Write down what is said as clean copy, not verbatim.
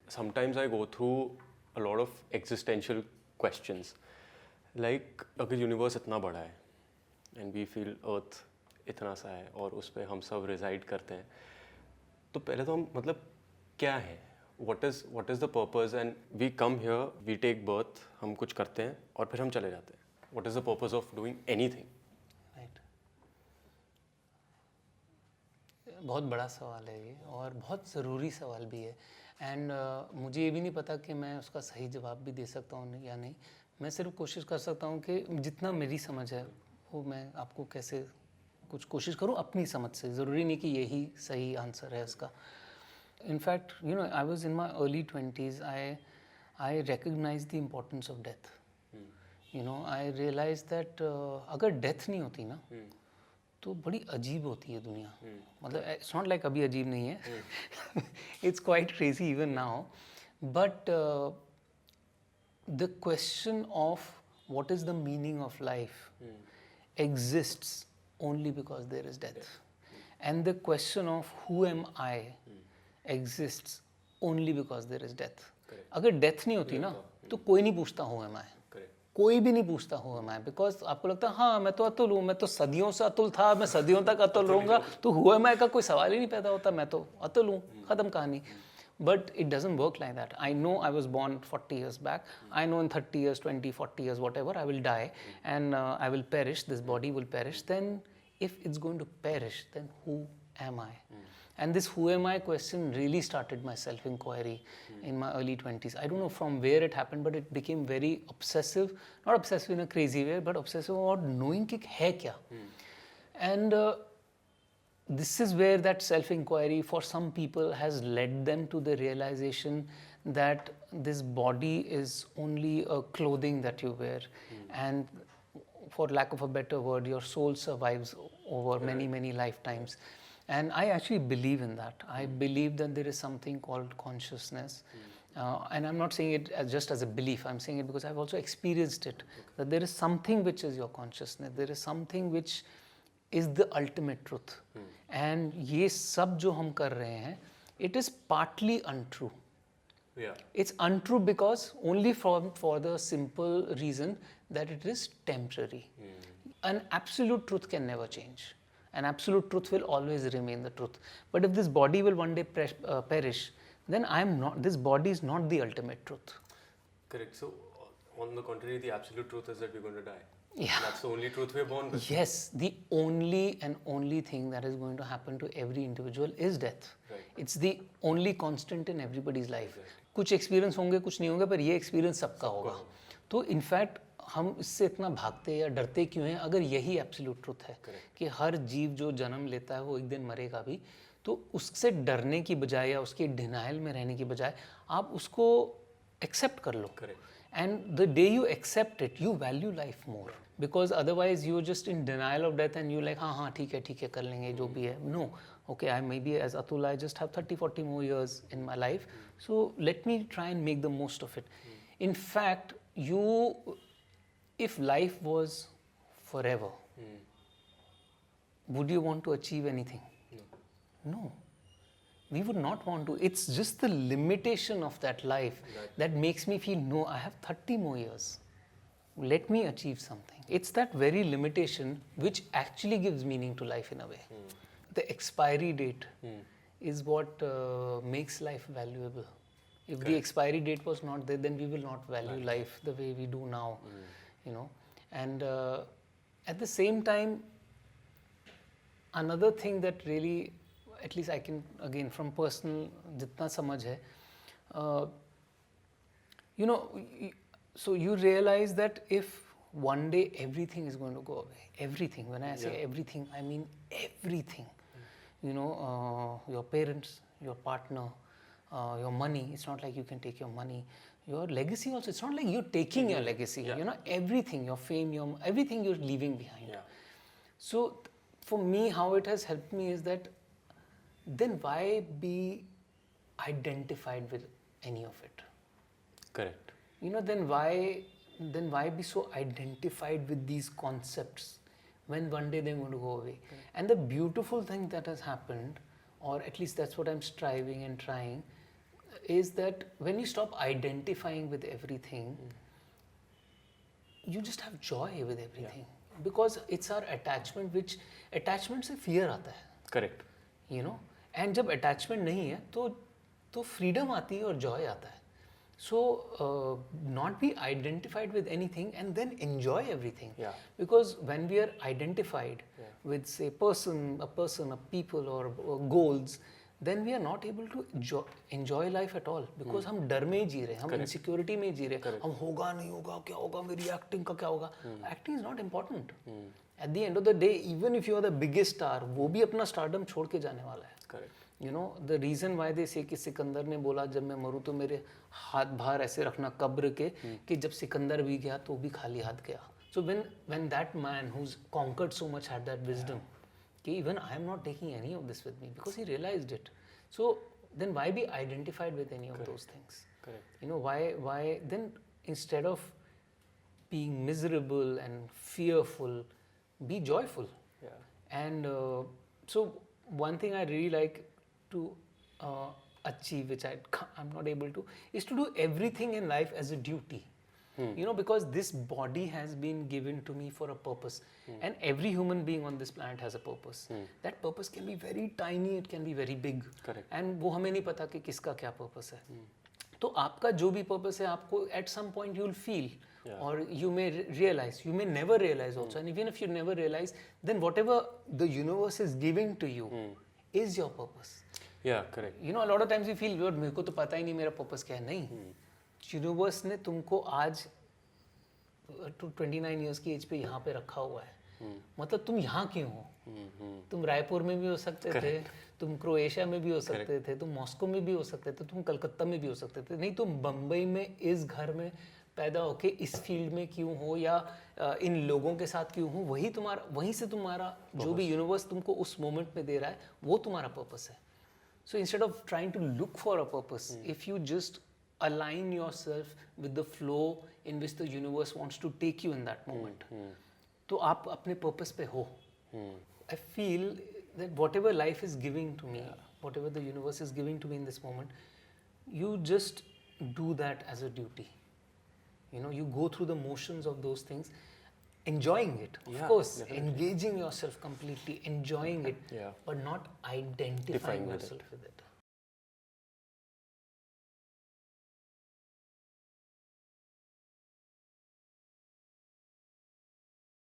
sometimes I go through a lot of existential questions. Like, अगर universe इतना बड़ा है एंड वी फील अर्थ इतना सा है और उस पर हम सब रिजाइड करते हैं, तो पहले तो हम मतलब क्या है, what is the purpose? And we come here, we take birth, हम कुछ करते हैं और फिर हम चले जाते हैं. What is the purpose of doing anything? Right. बहुत बड़ा सवाल है ये और बहुत ज़रूरी सवाल भी है. एंड मुझे ये भी नहीं पता कि मैं उसका सही जवाब भी दे सकता हूँ या नहीं. मैं सिर्फ कोशिश कर सकता हूँ कि जितना मेरी समझ है वो मैं आपको कैसे कुछ कोशिश करूँ अपनी समझ से. ज़रूरी नहीं कि यही सही आंसर है इसका. In fact, you know, I was in my early 20s. I recognized the importance of death. You know, I realized that अगर death नहीं होती ना, तो बड़ी अजीब होती है दुनिया. मतलब it's not like अभी अजीब नहीं है. It's quite crazy even now. But the question of what is the meaning of life exists only because there is death. And the question of who am I exists only because there is death. अगर death नहीं होती ना तो कोई नहीं पूछता हूँ M आई. कोई भी नहीं पूछता हूँ एम आई. बिकॉज आपको लगता है हाँ मैं तो अतुल हूँ, मैं तो सदियों से अतुल था, मैं सदियों तक अतुल रहूँगा, तो हु एम आई का कोई सवाल ही नहीं पैदा होता. मैं तो अतुल हूँ, ख़त्म कहानी. But it doesn't work like that. I know I was born 40 years back. I know in 30 years, 20, 40 years, whatever, I will die and I will perish. This body will perish. Then if it's going to perish, then who am I? And this who am I question really started my self-inquiry in my early 20s. I don't know from where it happened, but it became very obsessive. Not obsessive in a crazy way, but obsessive about knowing कि है क्या. And this is where that self-inquiry for some people has led them to the realization that this body is only a clothing that you wear. And for lack of a better word, your soul survives over many, many lifetimes. And I actually believe in that. I believe that there is something called consciousness. And I'm not saying it just as a belief. I'm saying it because I've also experienced it. That there is something which is your consciousness. There is something which is the ultimate truth. And ये सब जो हम कर रहे हैं, it is partly untrue. Yeah. It's untrue because only for the simple reason that it is temporary. An absolute truth can never change. An absolute truth will always remain the truth. But if this body will one day perish, then this body is not the ultimate truth. Correct. So, on the contrary, the absolute truth is that we're going to die. Yeah. That's the only truth we're born with. Yes, the only and only thing that is going to happen to every individual is death. Right. It's the only constant in everybody's life. Exactly. कुछ experience होंगे, कुछ नहीं होंगे, पर ये experience सबका होगा. तो इनफैक्ट हम इससे इतना भागते या डरते क्यों हैं अगर यही एब्सोल्यूट ट्रुथ है कि हर जीव जो जन्म लेता है वो एक दिन मरेगा भी. तो उससे डरने की बजाय या उसके डिनाइल में रहने की बजाय आप उसको एक्सेप्ट कर लो. And the day you accept it you value life more. Because otherwise you're just in denial of death and you're like हाँ ठीक है कर लेंगे जो भी है. No, okay, I maybe as Atul I just have 30-40 more years in my life, so let me try and make the most of it. In fact, if life was forever, would you want to achieve anything? No. We would not want to. It's just the limitation of that life that makes me feel no, I have 30 more years. Let me achieve something. It's that very limitation which actually gives meaning to life in a way. The expiry date is what makes life valuable. If the expiry date was not there, then we will not value life the way we do now, you know. And at the same time, another thing that really, at least I can, again, from personal, jitna samajh hai, you know, so you realize that if one day everything is going to go away, everything, when I say everything, I mean everything, you know, your parents, your partner, your money, it's not like you can take your money, your legacy also, it's not like you're taking your legacy, you know, everything, your fame, everything you're leaving behind. So for me, how it has helped me is that then why be identified with any of it? Correct. You know, then why be so identified with these concepts when one day they're going to go away? And the beautiful thing that has happened, or at least that's what I'm striving and trying, is that when you stop identifying with everything, you just have joy with everything. Because it's our attachment, which attachment से fear आता है. Correct. You know, and जब attachment नहीं है तो freedom आती है और joy आता है. So not be identified with anything and then enjoy everything. Yeah. Because when we are identified with say a person, a people or goals, then we are not able to enjoy life at all. Because हम डर में ही जी रहे हैं, हम insecurity में जी रहे हैं, हम होगा नहीं होगा, क्या होगा, मेरी acting का क्या होगा. Acting is not important. At the end of the day, even if you are the biggest star, वो भी अपना stardom छोड़ के जाने वाला है. Correct. You know, the reason why they say कि सिकंदर ने बोला जब मैं मरूँ तो मेरे हाथ बाहर ऐसे रखना कब्र के, कि जब सिकंदर भी गया तो भी खाली हाथ गया. So when that man who's conquered so much had that wisdom, कि even I am not taking any of this with me, because he realized it. So then why be identified with any of those things? Correct. You know, why then instead of being miserable and fearful, be joyful. Yeah. And so one thing I really like to achieve, which I'm not able to, is to do everything in life as a duty. You know, because this body has been given to me for a purpose, and every human being on this planet has a purpose. That purpose can be very tiny, it can be very big. Correct. And वो हमें नहीं पता कि किसका क्या purpose है. तो आपका जो भी purpose है, आपको at some point you will feel, or you may realize, you may never realize also. And even if you never realize, then whatever the universe is giving to you is your purpose. Yeah, correct. You know, a lot of times you feel, "Lord, मेरे को तो पता ही नहीं मेरा purpose क्या है." नहीं, universe ने तुमको आज 29 इयर्स की एज पे यहाँ पे रखा हुआ है. मतलब तुम यहाँ क्यों हो? तुम रायपुर में भी हो सकते थे, तुम क्रोएशिया में भी हो सकते थे, तुम मॉस्को में भी हो सकते थे, तुम कलकत्ता में भी हो सकते थे. नहीं, तुम बम्बई में इस घर में पैदा होके इस फील्ड में क्यों हो, या इन लोगों के साथ क्यों हो? वहीं से तुम्हारा जो भी यूनिवर्स तुमको उस मोमेंट में दे रहा है, वो तुम्हारा पर्पस है. So instead of trying to look for a purpose, if you just align yourself with the flow in which the universe wants to take you in that moment, तो आप अपने purpose पे हो. I feel that whatever life is giving to me, whatever the universe is giving to me in this moment, you just do that as a duty. You know, you go through the motions of those things, enjoying it, of course, engaging yourself completely, enjoying it, but not identifying yourself with it.